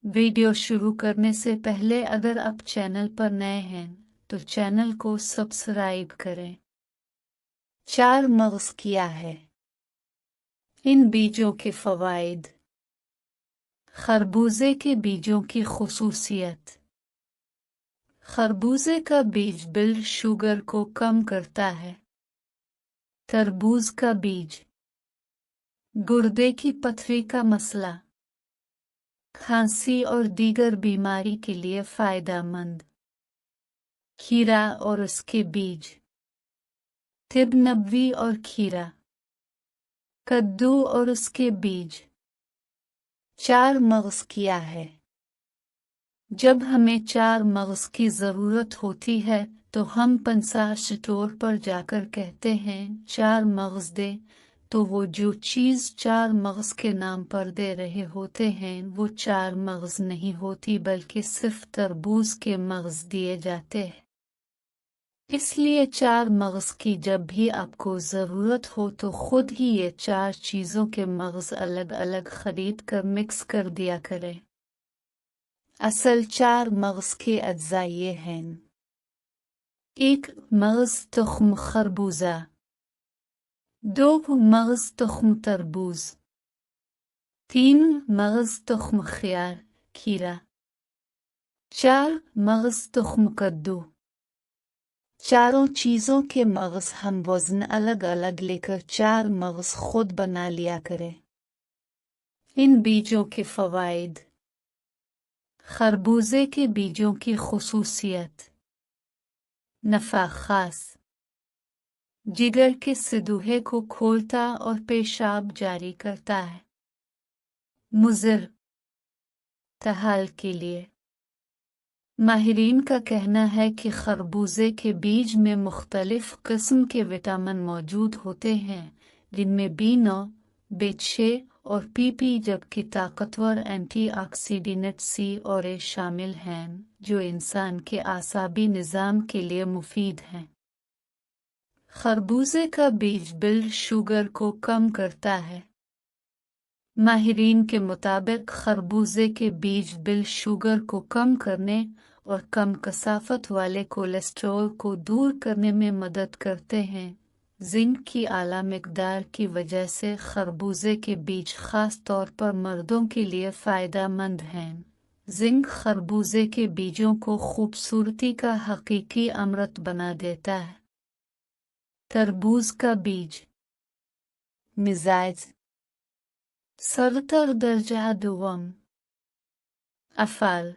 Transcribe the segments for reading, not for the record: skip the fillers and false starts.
Video शुरू करने से पहले अगर आप चैनल पर नए हैं तो चैनल को सब्सक्राइब करें। 4 मगज़ क्या है? इन बीजों के फ़वाइद। खरबूजे के बीजों की खुसूसियत। खरबूजे का बीज ब्लड शुगर को कम करता है। तरबूज का बीज गुर्दे की पथरी का मसला, खांसी और दीगर बीमारी के लिए फायदेमंद। खीरा और उसके बीज तिब नबवी और खीरा। कद्दू और उसके बीज। 4 मगज़ क्या है? जब हमें 4 मगज़ की ज़रूरत होती है तो हम 50 स्टोर पर जाकर कहते हैं 4 मगज़ दे, तो वो जो चीज़ 4 मगज़ के नाम पर दे रहे होते हैं वो 4 मगज़ नहीं होती बल्कि सिर्फ तरबूज के मगज़ दिए जाते हैं। इसलिए 4 मगज़ की जब भी आपको ज़रूरत हो तो खुद ही ये 4 चीज़ों के मगज़ अलग अलग खरीद कर मिक्स कर दिया करें। असल 4 मगज़ के अज्जा ये हैं: 1 मगज़ तुख्म खरबूजा, 2 मगज़ तुख्म तरबूज, 3 मगज़ तुख्म खियार खीरा, 4 मगज़ तुख्म कद्दू। चारों चीज़ों के मगज़ हम वज़न अलग अलग लेकर 4 मगज़ खुद बना लिया करें। इन बीजों के फ़वाइद। खरबूजे के बीजों की खुसूसियत। नफ़ा ख़ास, जिगर के सिदूहे को खोलता और पेशाब जारी करता है। मुज़र, तहाल के लिए। माहिरीन का कहना है कि खरबूजे के बीज में मुख्तलिफ किस्म के विटामिन मौजूद होते हैं जिनमें B9, B6 और PP, जबकि ताकतवर एंटीऑक्सीडेंट C और A शामिल हैं जो इंसान के आसाबी निज़ाम के लिए मुफीद हैं। खरबूजे का बीज ब्लड शुगर को कम करता है। माहिरीन के मुताबिक खरबूजे के बीज ब्लड शुगर को कम करने और कम कसाफत वाले कोलेस्ट्रॉल को दूर करने में मदद करते हैं। जिंक की आला मिकदार की वजह से खरबूजे के बीज खास तौर पर मर्दों के लिए फ़ायदेमंद हैं। जिंक खरबूजे के बीजों को खूबसूरती का हकीकी अमृत बना देता है। तरबूज का बीज। मिजाज सरतर दर्जा दुवम। अफ़ाल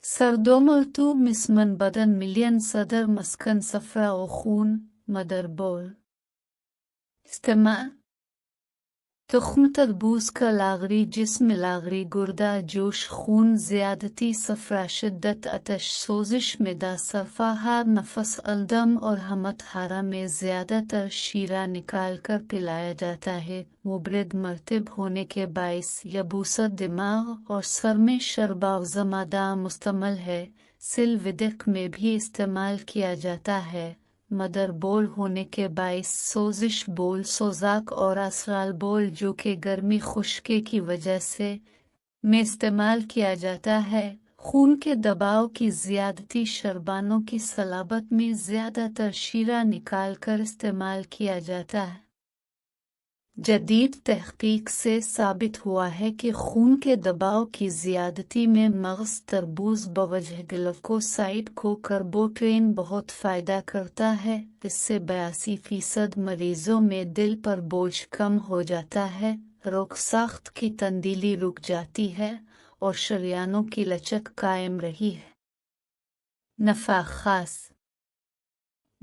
सर्दोमर्तूब मिसमन बदन मिलियन सदर मस्कन सफ़रा और खून मदरबोल। इस्तेमाल तुख्म तरबूज का लागरी जिस्म लागरी गुर्दा जोश खून ज़्यादती सफ़रा शिद्दत अतश सोजिश मिदा सफ़ाहार नफस अलदम और हमत हारा में ज़्यादातर शीरा निकाल कर पिलाया जाता है। मुबरद मर्तब होने के बाइस यबूसत दिमाग और सर में शरबाव ज़मादा मुस्तमल है। सिल विदक में भी इस्तेमाल किया जाता है। मदर बोल होने के बाइस सोजिश बोल सोजाक और असराल बोल जो कि गर्मी खुश्के की वजह से में इस्तेमाल किया जाता है। खून के दबाव की ज़्यादती शरबानों की सलाबत में ज़्यादातर शीरा निकाल कर इस्तेमाल किया जाता है। जदीद तहकीक से साबित हुआ है कि खून के दबाव की ज़्यादती में मगज़ तरबूज बवजह ग्लूकोसाइड को कार्बोट्रेन बहुत फ़ायदा करता है। इससे 82% मरीज़ों में दिल पर बोझ कम हो जाता है, रोग साख्त की तंदीली रुक जाती है और शरियानों की लचक कायम रही है। नफ़ा ख़ास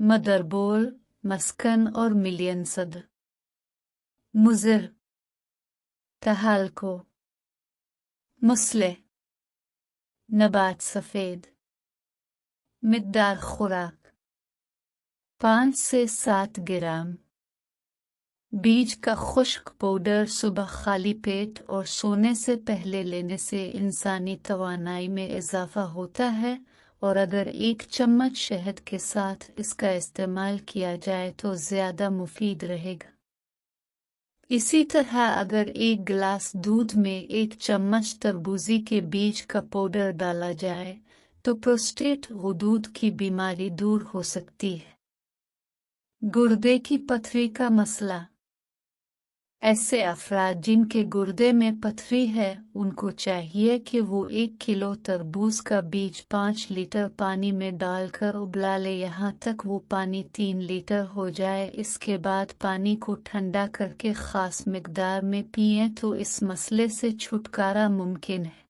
मदरबोल मस्कन और मिलियन सदर। मुज़र तहालको मुसले नबात सफ़ेद। मिकदार खुराक 5 से 7 ग्राम। बीज का खुश्क पाउडर सुबह खाली पेट और सोने से पहले लेने से इंसानी तवानाई में इजाफा होता है और अगर 1 चम्मच शहद के साथ इसका इस्तेमाल किया जाए तो ज़्यादा मुफीद रहेगा। इसी तरह अगर एक गिलास दूध में 1 चम्मच तरबूजी के बीज का पाउडर डाला जाए तो प्रोस्टेट गुदूद की बीमारी दूर हो सकती है। गुर्दे की पथरी का मसला। ऐसे अफराद जिनके गुर्दे में पथरी है उनको चाहिए कि वो 1 किलो तरबूज का बीज 5 लीटर पानी में डालकर उबला ले यहाँ तक वो पानी 3 लीटर हो जाए। इसके बाद पानी को ठंडा करके खास मिकदार में पिएं तो इस मसले से छुटकारा मुमकिन है।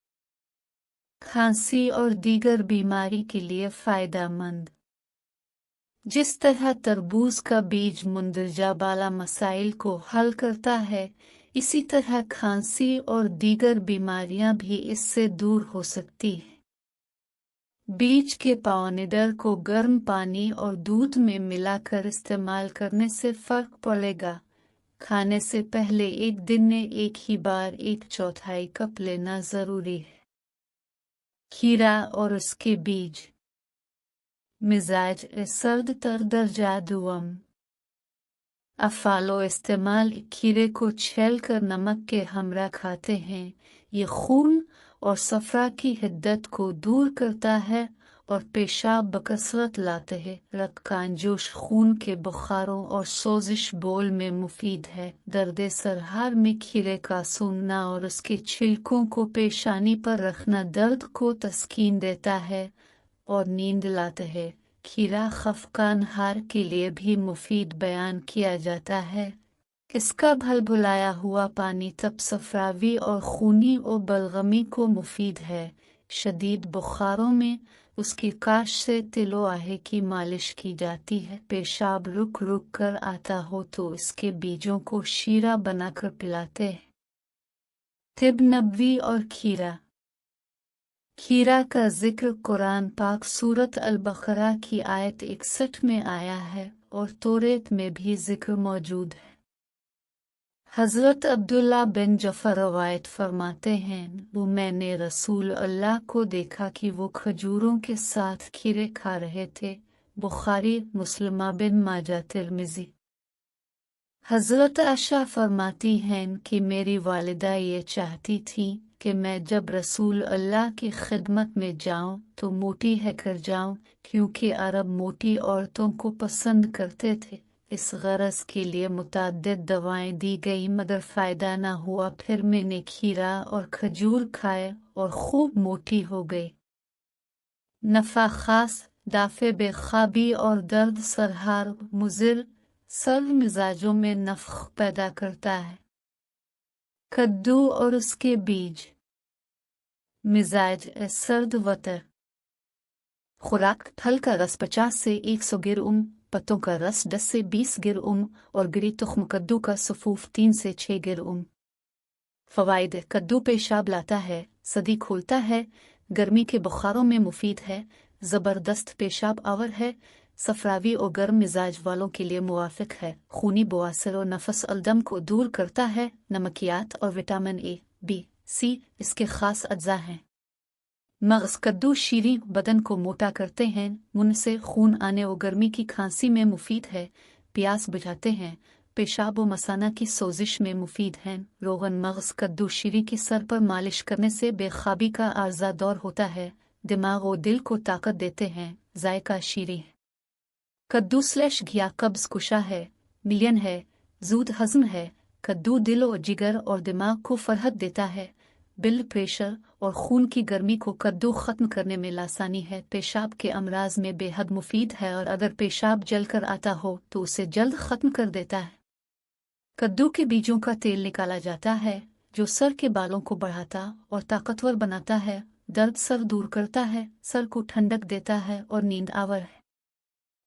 खांसी और दीगर बीमारी के लिए फायदेमंद। जिस तरह तरबूज का बीज मुंदरजा बाला मसाइल को हल करता है, इसी तरह खांसी और दीगर बीमारियां भी इससे दूर हो सकती हैं। बीज के पाउडर को गर्म पानी और दूध में मिलाकर इस्तेमाल करने से फर्क पड़ेगा। खाने से पहले एक दिन में एक ही बार 1/4 कप लेना जरूरी है। खीरा और उसके बीज। मिजाज सर्द तर दर्जा दुआम। अफालो इस्तेमाल खीरे को छीलकर नमक के हमरा खाते हैं। ये खून और सफरा की हिद्दत को दूर करता है और पेशाब बकसरत लाते हैं। रक्तकांजोश खून के बुखारों और सोजिश बोल में मुफीद है। दर्द सरहार में खीरे का सूंघना और उसके छिलकों को पेशानी पर रखना दर्द को तस्कीन देता है और नींद लाते हैं। खीरा खफकान हार के लिए भी मुफीद बयान किया जाता है। इसका भलभुलाया हुआ पानी तब सफरावी और खूनी और बलगमी को मुफीद है। शदीद बुखारों में उसकी काश से तिलो आहे की मालिश की जाती है। पेशाब रुक रुक कर आता हो तो इसके बीजों को शीरा बनाकर पिलाते हैं। तिब नबवी और खीरा। खीरा का जिक्र कुरान पाक सूरत अल-बकरा की आयत 61 में आया है और तौरेत में भी जिक्र मौजूद है। हजरत अब्दुल्ला बिन जफर रवायत फरमाते हैं, वो मैंने रसूल अल्लाह को देखा कि वो खजूरों के साथ खीरे खा रहे थे। बुखारी, मुस्लिमा बिन माजा, तिरमिजी। हजरत आयशा फरमाती हैं कि मेरी वालिदा ये चाहती थी कि मैं जब रसूल अल्लाह की खिदमत में जाऊं तो मोटी है कर जाऊं, क्योंकि अरब मोटी औरतों को पसंद करते थे। इस गरज के लिए मुताद्दिद दवाएं दी गई मगर फायदा न हुआ। फिर मैंने खीरा और खजूर खाए और खूब मोटी हो गई। नफा खास, दाफे बेखाबी और दर्द सरहार मुजिर सर्द मिजाजों में नफख पैदा करता है। कद्दू और उसके बीज। मिजाज सर्द वतर। खुराक फल का रस 50 से 100 गिर, पत्तों का रस 10 से 20 गिर और गिरी तुख्म कद्दू का सफूफ 3 से 6 गिर। फवाइद। कद्दू पेशाब लाता है, सदी खोलता है, गर्मी के बुखारों में मुफीद है, ज़बरदस्त पेशाब आवर है, सफरावी और गर्म मिजाज वालों के लिए मुवाफिक है, खूनी बवासीर और नफस अलदम को दूर करता है। नमकियात और विटामिन ए, बी, सी इसके खास अज्जा हैं। मगज। कद्दू शीरी बदन को मोटा करते हैं, मुंह से खून आने और गर्मी की खांसी में मुफीद है, प्यास बुझाते हैं, पेशाब व मसाना की सोजिश में मुफीद हैं। रोगन मगज। कद्दू शीरी के सर पर मालिश करने से बेखाबी का आर्जा दौर होता है, दिमाग और दिल को ताकत देते हैं। जायका शीरी है। कद्दू स्लैश घिया कब्ज कुशा है, मिलियन है, जूद हजम है। कद्दू दिल और जिगर और दिमाग को फरहत देता है। ब्लड प्रेशर और खून की गर्मी को कद्दू ख़त्म करने में आसानी है। पेशाब के अमराज में बेहद मुफीद है और अगर पेशाब जलकर आता हो तो उसे जल्द ख़त्म कर देता है। कद्दू के बीजों का तेल निकाला जाता है जो सर के बालों को बढ़ाता और ताकतवर बनाता है, दर्द सर दूर करता है, सर को ठंडक देता है और नींद आवर है।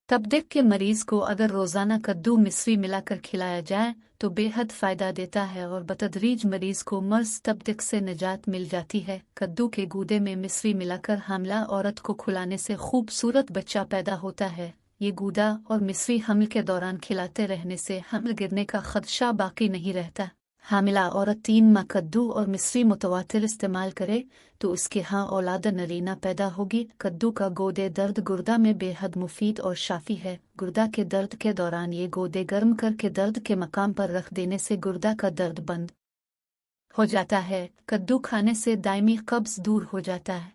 तबदिक के मरीज को अगर रोज़ाना कद्दू मिश्री मिलाकर खिलाया जाए तो बेहद फ़ायदा देता है और बतदरीज मरीज को मर्ज तबदिक से निजात मिल जाती है। कद्दू के गूदे में मिश्री मिलाकर हामला औरत को खिलाने से खूबसूरत बच्चा पैदा होता है। ये गूदा और मिश्री हमल के दौरान खिलाते रहने से हमल गिरने का खदशा बाकी नहीं रहता। हामिला औरत 3 माह कद्दू और मिस्री मुतवातिर इस्तेमाल करे तो उसके यहाँ औलाद नरीना पैदा होगी। कद्दू का गोदे दर्द गुर्दा में बेहद मुफीद और शाफी है। गुर्दा के दर्द के दौरान ये गोदे गर्म करके दर्द के मकाम पर रख देने से गुर्दा का दर्द बंद हो जाता है। कद्दू खाने से दायमी कब्ज दूर हो जाता है।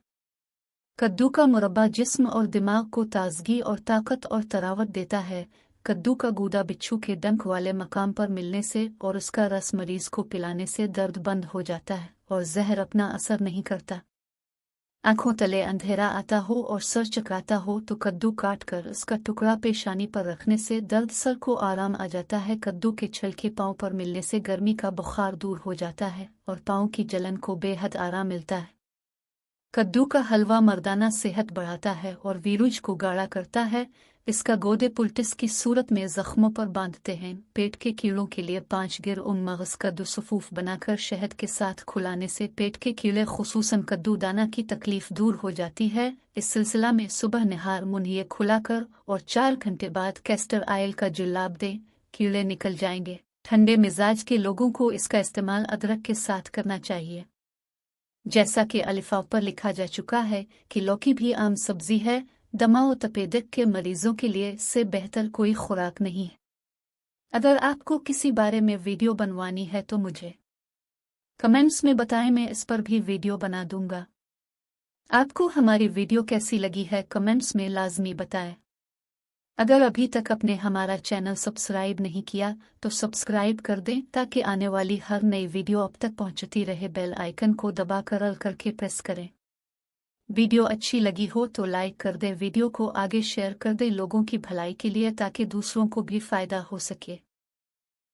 कद्दू का मुरब्बा जिस्म और दिमाग को ताजगी और ताकत और तरावत देता है। कद्दू का गूदा बिच्छू के डंक वाले मकाम पर मिलने से और उसका रस मरीज को पिलाने से दर्द बंद हो जाता है और जहर अपना असर नहीं करता। आंखों तले अंधेरा आता हो और सर चकराता हो तो कद्दू काट कर उसका टुकड़ा पेशानी पर रखने से दर्द सर को आराम आ जाता है। कद्दू के छिलके पाँव पर मिलने से गर्मी का बुखार दूर हो जाता है और पाँव की जलन को बेहद आराम मिलता है। कद्दू का हलवा मर्दाना सेहत बढ़ाता है और वीरूज को गाढ़ा करता है। इसका गोदे पुल्टिस की सूरत में जख्मों पर बांधते हैं। पेट के कीड़ों के लिए 5 गिर मगज कद्दू सफूफ बनाकर शहद के साथ खुलाने से पेट के कीड़े खुसूसन कद्दू दाना की तकलीफ दूर हो जाती है। इस सिलसिला में सुबह निहार मुंह खुलाकर और 4 घंटे बाद कैस्टर आयल का जुल्लाब दें, कीड़े निकल जाएंगे। ठंडे मिजाज के लोगों को इसका इस्तेमाल अदरक के साथ करना चाहिए। जैसा कि अलिफाफ पर लिखा जा चुका है कि लौकी भी आम सब्जी है। दमा और तपेदिक के मरीजों के लिए इससे बेहतर कोई खुराक नहीं है। अगर आपको किसी बारे में वीडियो बनवानी है तो मुझे कमेंट्स में बताएं, मैं इस पर भी वीडियो बना दूंगा। आपको हमारी वीडियो कैसी लगी है कमेंट्स में लाजमी बताएं। अगर अभी तक आपने हमारा चैनल सब्सक्राइब नहीं किया तो सब्सक्राइब कर दें ताकि आने वाली हर नई वीडियो अब तक पहुंचती रहे। बेल आइकन को दबाकर ऑल करके प्रेस करें। वीडियो अच्छी लगी हो तो लाइक कर दें, वीडियो को आगे शेयर कर दें लोगों की भलाई के लिए ताकि दूसरों को भी फायदा हो सके।